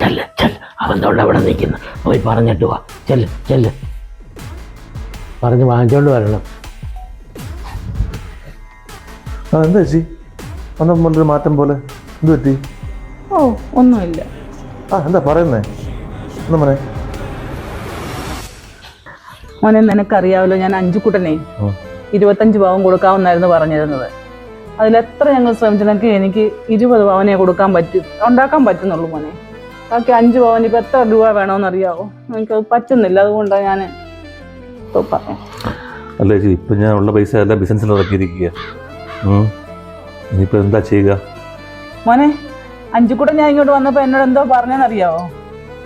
ചെല്ല് ചെല്ല്, അവൻ തൊണ്ട അവിടെ നിൽക്കുന്നു, പോയി പറഞ്ഞിട്ട് വാ. ചെല്ല് ചെല്ല്, പറഞ്ഞ് വാങ്ങിച്ചോണ്ട് വരണം. എന്താ ചേച്ചി ഒന്നൊരു മാറ്റം പോലെ എന്ത് പറ്റി? ഓ ഒന്നുമില്ല. എന്താ പറയുന്നേ? എന്താ മോനെ? മോനെ നിനക്കറിയാമല്ലോ, ഞാൻ അഞ്ചുക്കുട്ടനെ 25 പവൻ കൊടുക്കാമെന്നായിരുന്നു പറഞ്ഞിരുന്നത്. അതിലെത്ര ഞങ്ങൾ ശ്രമിച്ചെങ്കിൽ എനിക്ക് 20 പവനെ ഉണ്ടാക്കാൻ പറ്റുന്നുള്ളൂ മോനെ. ബാക്കി 5 പവൻ ഇപ്പം എത്ര രൂപ വേണമെന്നറിയാവോ? എനിക്കത് പറ്റുന്നില്ല, അതുകൊണ്ടാണ് ഞാൻ പറയാം. അല്ല ചേച്ചി, ഇപ്പം ഞാൻ ഉള്ള പൈസ എല്ലാം ബിസിനസ്സിൽ ഇറക്കിയിരിക്കുക. ഇനിയിപ്പോൾ എന്താ ചെയ്യുക? മോനെ, അഞ്ചുക്കുട്ടൻ ഞാൻ ഇങ്ങോട്ട് വന്നപ്പോൾ എന്നോട് എന്തോ പറഞ്ഞെന്നറിയാവോ?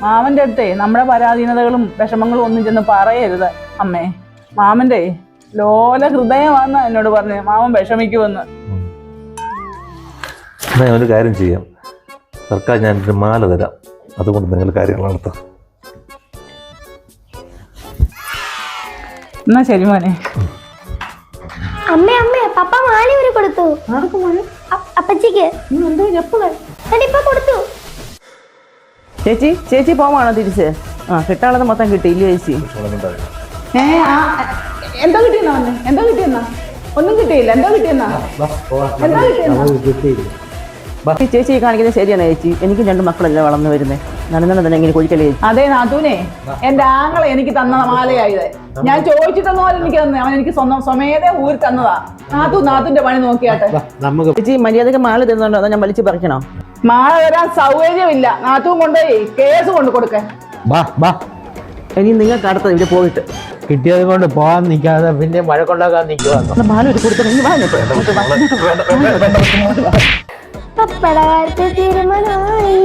മാമൻ്റെ അടുത്തേ നമ്മുടെ പരാധീനതകളും വിഷമങ്ങളും ഒന്നും ചെന്ന് പറയരുത് അമ്മേ. മാമൻ്റെ ലോല ഹൃദയമാണെന്ന് എന്നോട് പറഞ്ഞു. മാമൻ വിഷമിക്കുമെന്ന്. എന്നാൽ ഞാനൊരു കാര്യം ചെയ്യാം, സർക്കാർ ഞാനൊരു മാല തരാം, അതുകൊണ്ട് നിങ്ങൾ കാര്യങ്ങൾ നടത്താം. എന്നാ ശരി മോനെ. അമ്മേ അമ്മേ, പപ്പ മാല ഒരു കൊടുത്തു. അപ്പച്ചിക്ക് ഇപ്പൊ കൊടുത്തു. ചേച്ചി ചേച്ചി പോവാണോ തിരിച്ച്? കിട്ടാനുള്ളത് മൊത്തം കിട്ടിയില്ല ചേച്ചി. എന്തോ കിട്ടിയെന്നാ വന്നെ? എന്തോ കിട്ടിയെന്നാ? ഒന്നും കിട്ടിയില്ല. എന്തോ കിട്ടിയെന്നാ? ചേച്ചി കാണിക്കുന്നത് ശരിയാണ് ചേച്ചി. എനിക്ക് 2 മക്കളല്ലേ വളർന്നു വരുന്നത്. നടന്നു തന്നെ ഇങ്ങനെ കുഴിക്കല്ലേ ചേച്ചി. അതെ നാത്തൂനെ, എന്റെ ആങ്ങളെ എനിക്ക് തന്ന മാലയായത്. ഞാൻ ചോദിച്ചിട്ടൊന്നും പോലെ എനിക്ക് തന്നെ, അവൻ എനിക്ക് സ്വമേധ ഊരി തന്നതാ. നാത്തൂന്റെ പണി നോക്കിയാട്ടെ. ചേച്ചി മര്യാദക്ക് മാല തരുന്നുണ്ടോ? അതോ ഞാൻ വലിച്ചു പറിക്കണോ? മാല തരാൻ സൗകര്യമില്ല. നാത്തൂൻ കൊണ്ടുപോയി കേസ് കൊണ്ട് കൊടുക്കാൻ. ഇനി നിങ്ങൾക്ക് അടുത്തത് ഇവിടെ പോയിട്ട് കിട്ടിയത് കൊണ്ട് പോകാൻ നിൽക്കാതെ പിന്നെ മഴ കൊണ്ടാക്കാൻ നിൽക്കുക. മാല ഒരു കൊടുത്തു. പപ്പട കാര്യത്തിൽ തീരുമാനമായി.